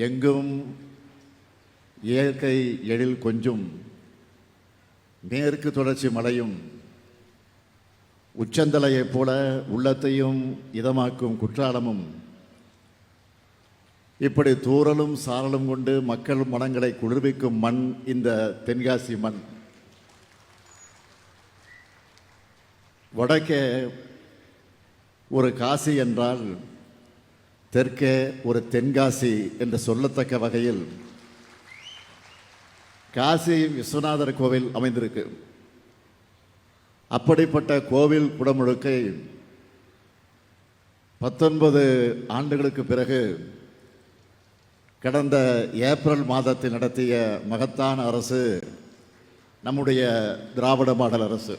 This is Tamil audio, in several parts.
எங்கும் இயற்கை எழில் கொஞ்சும் மேற்கு தொடர்ச்சி மலையும் உச்சந்தலையைப் போல உள்ளத்தையும் இதமாக்கும் குற்றாலமும் இப்படி தூறலும் சாரலும் கொண்டு மக்கள் மனங்களை குளிர்விக்கும் மண் இந்த தென்காசி மண். வடக்கே ஒரு காசி என்றால் தெற்கே ஒரு தென்காசி என்று சொல்லத்தக்க வகையில் காசி விஸ்வநாதர் கோவில் அமைந்திருக்கு. அப்படிப்பட்ட கோவில் குடமுழுக்கை 19 ஆண்டுகளுக்கு பிறகு கடந்த ஏப்ரல் மாதத்தில் நடத்திய மகத்தான அரசு நம்முடைய திராவிட மாடல் அரசு.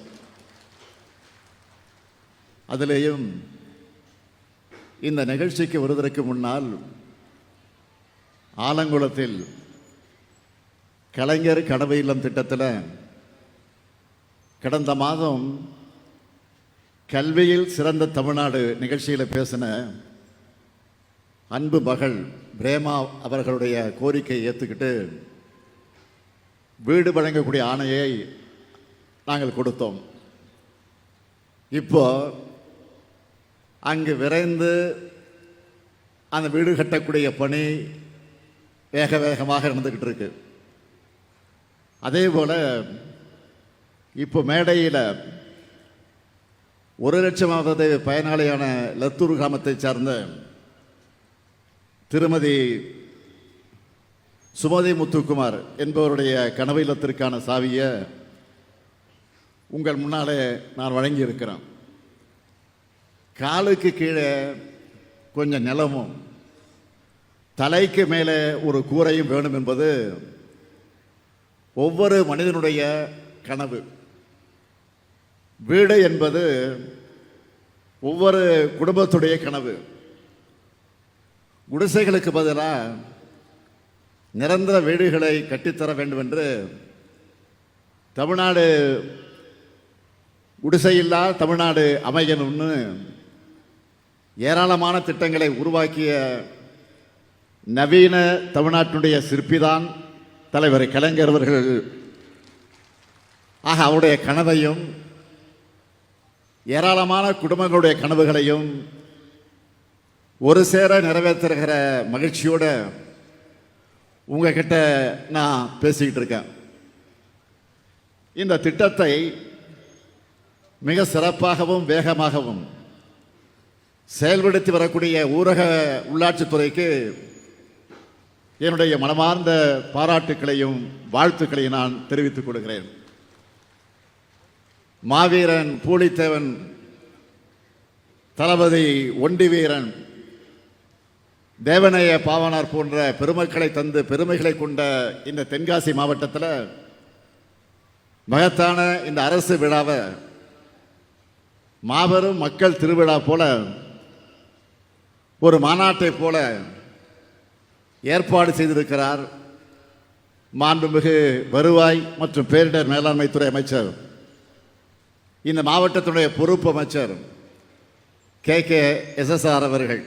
அதிலேயும் இந்த நிகழ்ச்சிக்கு வருவதற்கு முன்னால் ஆலங்குளத்தில் கலைஞர் கனவு இல்லம் திட்டத்தில் கடந்த மாதம் கல்வியில் சிறந்த தமிழ்நாடு நிகழ்ச்சியில் பேசின அன்பு மகள் பிரேமா அவர்களுடைய கோரிக்கையை ஏற்றுக்கிட்டு வீடு வழங்கக்கூடிய ஆணையை நாங்கள் கொடுத்தோம். இப்போ அங்கு விரைந்து அந்த வீடு கட்டக்கூடிய பணி வேக வேகமாக நடந்துக்கிட்டு இருக்கு. அதே போல் இப்போ மேடையில் 1,00,000வது பயனாளியான லத்தூர் கிராமத்தை சார்ந்த திருமதி சுமதி முத்துக்குமார் என்பவருடைய கனவு இல்லத்திற்கான சாவியை உங்கள் முன்னாலே நான் வழங்கியிருக்கிறேன். காலுக்கு கீழே கொஞ்சம் நிலமும் தலைக்கு மேலே ஒரு கூரையும் வேணும் என்பது ஒவ்வொரு மனிதனுடைய கனவு. வீடு என்பது ஒவ்வொரு குடும்பத்துடைய கனவு. குடிசைகளுக்கு பதிலாக நிரந்தர வீடுகளை கட்டித்தர வேண்டும் என்று தமிழ்நாடு குடிசையில்லா தமிழ்நாடு அமையணும்னு ஏராளமான திட்டங்களை உருவாக்கிய நவீன தமிழ்நாட்டினுடைய சிற்பிதான் தலைவர் கலைஞர் அவர்கள். ஆக அவருடைய கனவையும் ஏராளமான குடும்பங்களுடைய கனவுகளையும் ஒரு சேர நிறைவேற்றுகிற மகிழ்ச்சியோடு உங்ககிட்ட நான் பேசிக்கிட்டு இருக்கேன். இந்த திட்டத்தை மிக சிறப்பாகவும் வேகமாகவும் செயல்படுத்தி வரக்கூடிய ஊரக உள்ளாட்சித்துறைக்கு என்னுடைய மனமார்ந்த பாராட்டுக்களையும் வாழ்த்துக்களையும் நான் தெரிவித்துக் கொள்கிறேன். மாவீரன் பூலித்தேவன், தளபதி ஒண்டி வீரன், தேவனைய பாவனார் போன்ற பெருமக்களை தந்து பெருமைகளை கொண்ட இந்த தென்காசி மாவட்டத்தில் மகத்தான இந்த அரசு விழாவை மாபெரும் மக்கள் திருவிழா போல ஒரு மாநாட்டை போல ஏற்பாடு செய்திருக்கிறார் மாண்புமிகு வருவாய் மற்றும் பேரிடர் மேலாண்மை துறை அமைச்சர், இந்த மாவட்டத்துடைய பொறுப்பு அமைச்சர் KKSSR அவர்கள்.